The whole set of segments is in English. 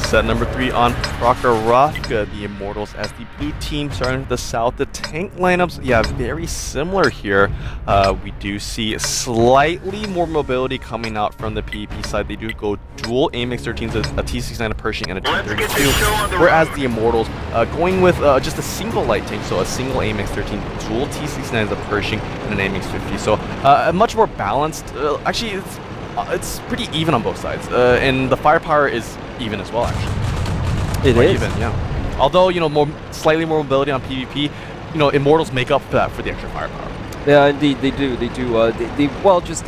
set number 3 on Prakarovka, the Immortals, as the blue team starting with the south. The tank lineups, yeah, very similar here. We do see slightly more mobility coming out from the PvP side. They do go dual AMX 13s, a T69, a Pershing, and a T32. Whereas the Immortals going with just a single light tank, so a single AMX 13, dual T69s, a Pershing, and an AMX 50. So much more balanced. Actually, it's pretty even on both sides, and the firepower is even as well. Actually, it is even, yeah. Although slightly more mobility on PvP, Immortals make up for that for the extra firepower. Yeah, indeed, they do. They do. They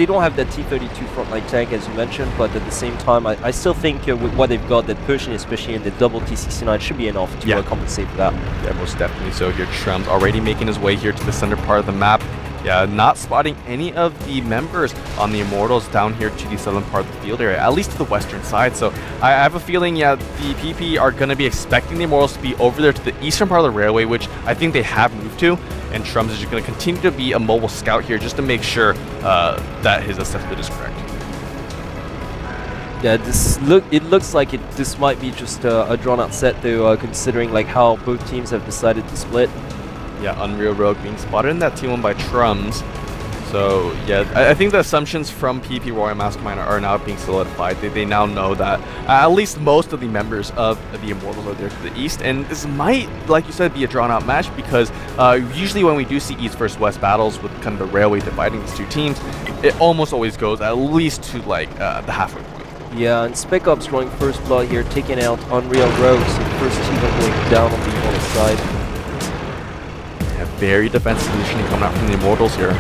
don't have that T32 frontline tank as you mentioned, but at the same time, I still think with what they've got, that Pershing, especially in the double T69, should be enough to compensate for that. Yeah, most definitely. So here, Trum's already making his way here to the center part of the map. Yeah, not spotting any of the members on the Immortals down here to the southern part of the field area, at least to the western side. So I have a feeling, yeah, the PP are going to be expecting the Immortals to be over there to the eastern part of the railway, which I think they have moved to. And Trums is just going to continue to be a mobile scout here just to make sure that his assessment is correct. Yeah, it looks like this might be just a drawn-out set, though, considering like how both teams have decided to split. Yeah, Unreal Rogue being spotted in that T1 by Trums. So, yeah, I think the assumptions from PP Royale Mastermind are now being solidified. They now know that at least most of the members of the Immortals are there to the east. And this might, like you said, be a drawn-out match because usually when we do see east versus west battles with kind of the railway dividing these two teams, it almost always goes at least to like the halfway point. Yeah, and Spec Ops drawing first blood here, taking out Unreal Rogue. So the first team going down on the Immortals side. Very defensive positioning coming out from the Immortals here.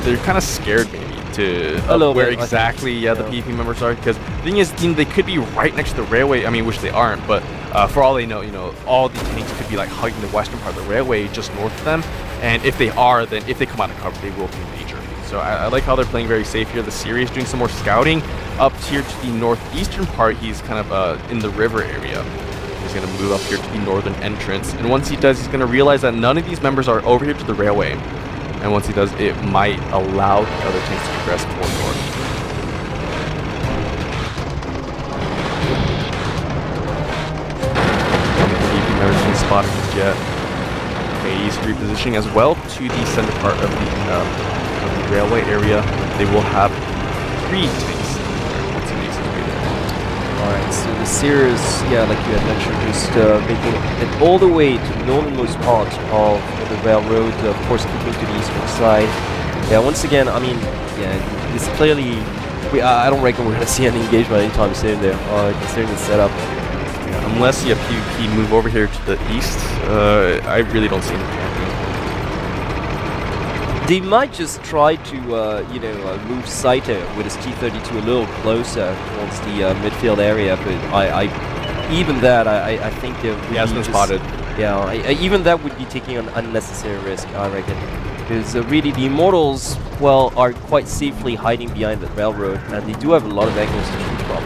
They're kind of scared maybe to where exactly the PP members are, because the thing is, they could be right next to the railway. I mean, which they aren't, but for all they know, all the tanks could be like hugging the western part of the railway just north of them. And if they are, then if they come out of cover, they will be major. So I like how they're playing very safe here. The series doing some more scouting up here to the northeastern part. He's kind of in the river area. He's going to move up here to the northern entrance, and once he does, he's going to realize that none of these members are over here to the railway, and once he does, it might allow the other tanks to progress toward north. PP members being spotted as yet. He's repositioning as well to the center part of the railway area. They will have 3 tanks. Alright, so the Sears, yeah, like you had mentioned, just making it all the way to the northernmost part of the railroad, of course keeping to the eastern side. Yeah, once again, I mean, yeah, this clearly, I don't reckon we're going to see any engagement anytime soon there, considering the setup. Yeah, unless you have PvP move over here to the east, I really don't see anything happening. They might just try to, move Saito with his T32 a little closer towards the midfield area, but even that, I think he has been spotted. Yeah, even that would be taking an unnecessary risk, I reckon, because really the Immortals, well, are quite safely hiding behind the railroad, and they do have a lot of angles to shoot from.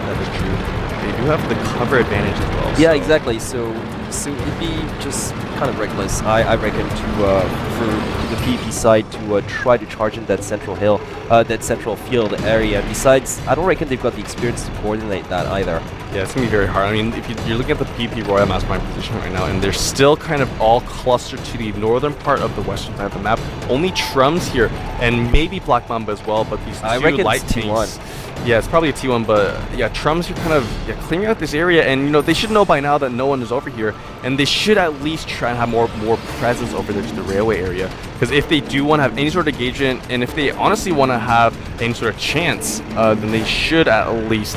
That is true. They do have the cover advantage as well. Yeah, exactly. So it'd be just kind of reckless, I reckon, for the PvP side to try to charge in that central hill, that central field area. Besides, I don't reckon they've got the experience to coordinate that either. Yeah, it's going to be very hard. I mean, if you're looking at the PP Royale Mastermind position right now, and they're still kind of all clustered to the northern part of the western side of the map. Only Trums here, and maybe Black Mamba as well, but these two light tanks. Yeah, it's probably a T1, but yeah, Trums are kind of clearing out this area, and they should know by now that no one is over here, and they should at least try and have more presence over there to the railway area, because if they do want to have any sort of engagement, and if they honestly want to have any sort of chance, then they should at least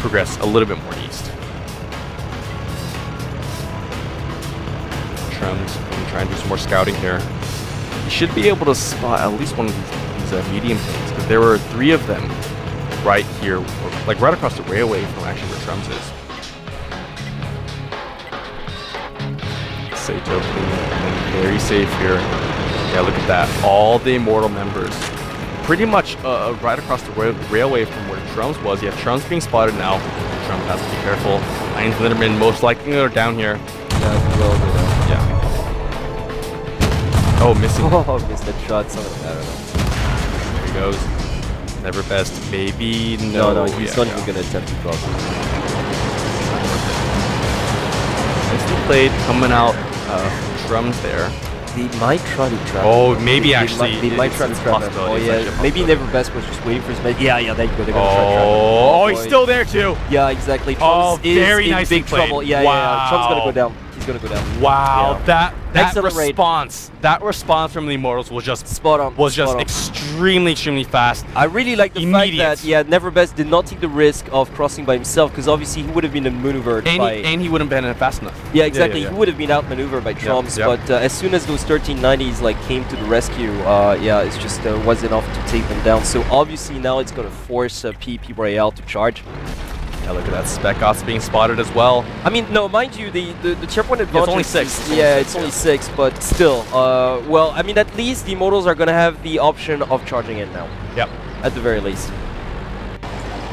progress a little bit more east. Trums can try and do some more scouting here. He should be able to spot at least one of these medium tanks, because there were 3 of them right here, like right across the railway from actually where Trums is. Saito being very safe here. Yeah, look at that. All the Immortal members pretty much right across the railway from where Trums was. Yeah, Trums being spotted now. Trums has to be careful. Heinz Linderman most likely are down here. Yeah. Oh, missing. Oh, missed that shot. I don't know. There he goes. Never best, maybe no, he's not even gonna attempt to cross. Nicely played, coming out drums there. They might try to trap. Oh, him. maybe actually. They might try to trap him. Oh yeah, maybe Never Best was just waiting for his mate. Yeah, there you go. They're gonna try to trap him. Oh, he's still there too. Yeah, exactly. Oh, Trumps very is in nicely big played. trouble. Yeah, Wow. Trump's gonna go down. He's gonna go down. Wow, Yeah. that response from the Immortals was just spot on. extremely fast. I really like the fact that Never Best did not take the risk of crossing by himself, because obviously he would have been outmaneuvered and he wouldn't have been fast enough. Yeah, exactly. He would have been outmaneuvered by Trumps, but as soon as those 1390s like came to the rescue, it's just was enough to take them down. So obviously now it's gonna force PvP Royale to charge. Yeah, look at that. Spec Ops being spotted as well. I mean, no, mind you, the checkpoint advantage. It's only 6. It's only 6, but still. Well, I mean, at least the Immortals are gonna have the option of charging in now. Yep. At the very least.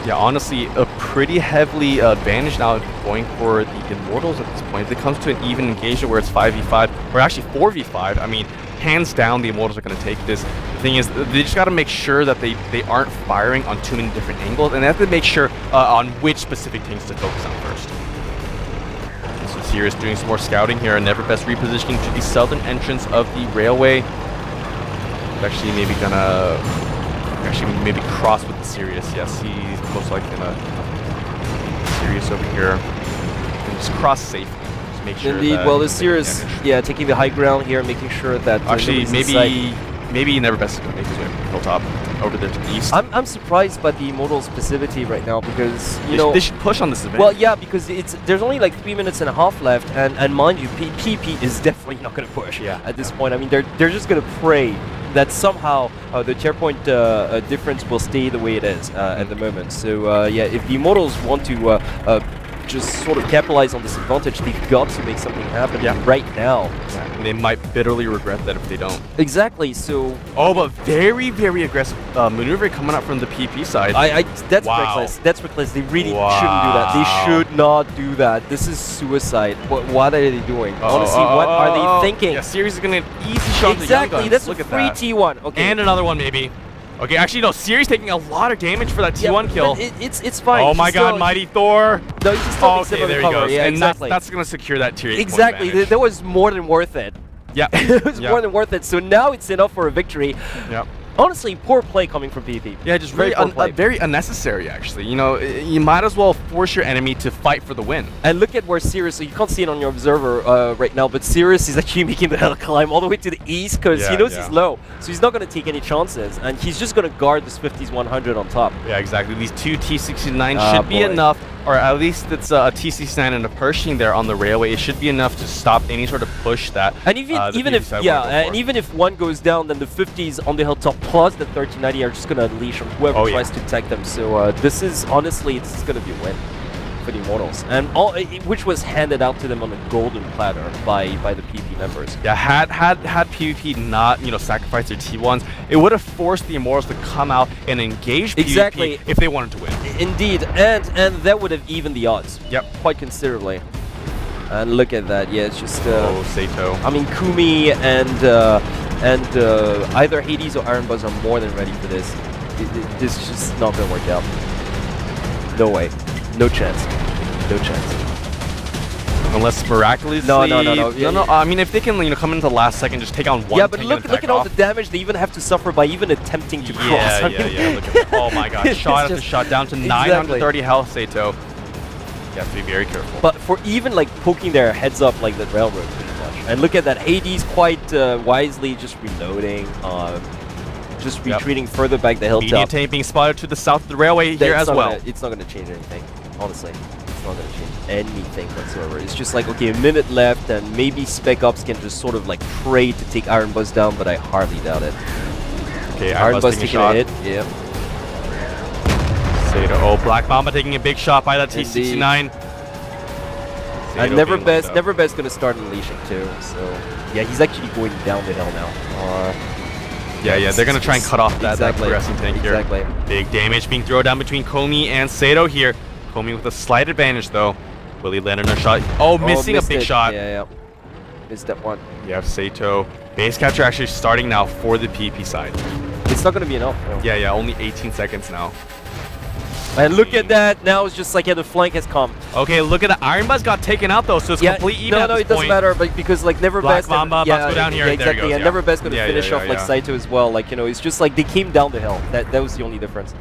Yeah, honestly, a pretty heavily advantage now going for the Immortals at this point. If it comes to an even engagement where it's 5v5, or actually 4v5, I mean, hands down, the Immortals are going to take this. The thing is, they just got to make sure that they aren't firing on too many different angles, and they have to make sure on which specific things to focus on first. So Sirius doing some more scouting here, and Never Best repositioning to the southern entrance of the railway. Actually, maybe gonna maybe cross with the Sirius. Yes, he's most likely gonna Sirius over here and just cross safely. Make sure. Indeed. Well, the Sirius, taking the high ground here, making sure that actually maybe Never Best is gonna make his way hilltop over there to the east. I'm surprised by the Immortals' passivity right now, because they should push on this event. Well, yeah, because there's only like 3 minutes and a half left, and mind you, PP is definitely not gonna push. Yeah. At this point, I mean, they're just gonna pray that somehow the tier point difference will stay the way it is at the moment. So if the Immortals want to just sort of capitalize on this advantage, they've got to make something happen right now. And they might bitterly regret that if they don't. Exactly. So. Oh, but very aggressive maneuver coming up from the PP side. That's reckless. That's reckless. They really shouldn't do that. They should not do that. This is suicide. What are they doing? Honestly, what are they thinking? Yeah, Sirius is gonna easy shot. Exactly. That's a free T1. Okay. And another one maybe. Okay, actually no, Sirius taking a lot of damage for that T1 kill. It's fine. Oh my god, Mighty Thor! No, he's still okay, there he goes. Yeah, and exactly. that's gonna secure that tier 8 exactly. advantage. That was more than worth it. Yeah. It was more than worth it. So now it's enough for a victory. Yeah. Honestly, poor play coming from PP. Yeah, just very unnecessary, actually. You know, you might as well force your enemy to fight for the win. And look at where Sirius, so you can't see it on your observer right now, but Sirius is actually making the hill climb all the way to the east, because he knows he's low. So he's not going to take any chances, and he's just going to guard this 50s 100 on top. Yeah, exactly. These 2 T69 should be enough, or at least it's a T69 and a Pershing there on the railway. It should be enough to stop any sort of push that. And even if one goes down, then the 50s on the hilltop plus the 1390 are just going to unleash on whoever tries to attack them. So this is honestly, this is going to be a win for the Immortals, and which was handed out to them on a golden platter by the PvP members. Yeah, had PvP not sacrificed their T1s, it would have forced the Immortals to come out and engage PvP if they wanted to win. Indeed, and that would have evened the odds. Yep, quite considerably. And look at that. Yeah, it's just. Saito. I mean, Kumi and either Hades or Iron Buzz are more than ready for this. This is just not gonna work out. No way. No chance. No chance. Unless miraculously. No. I mean, if they can, come into the last second, just take on one. Yeah, but look at all the damage they even have to suffer by even attempting to cross. Yeah. Look at that. Oh my god! Shot after shot, down to 930 health, Saito. You have to be very careful. But for even like poking their heads up like the railroad, pretty much. And look at that, Hades quite wisely just reloading, just retreating further back the hilltop. Media tank being spotted to the south of the railway here as well. It's not going to change anything, honestly. It's not going to change anything whatsoever. It's just like, okay, a minute left, and maybe Spec Ops can just sort of like pray to take Iron Buzz down, but I hardly doubt it. Okay, Iron Buzz taking a hit. Yeah. Oh, Black Mamba taking a big shot by that T69. And Never Best gonna start unleashing too. So yeah, he's actually going down the hill now. Yeah, they're gonna try and cut off that progressing tank here. Big damage being thrown down between Komi and Saito here. Komi with a slight advantage though. Will he land another shot? Oh, missing a big shot. Yeah. Missed that one. You have Saito. Base capture actually starting now for the PP side. It's not gonna be enough. You know? Yeah, only 18 seconds now. And look at that, now it's just like, yeah, the flank has come. Okay, look at the Iron Buzz got taken out though, so it's complete even at this it doesn't matter, but because like Never Black Best Mamba about to go down here. exactly, there and Never Best gonna finish off like Saito as well. Like, you know, it's just like they came down the hill. That was the only difference.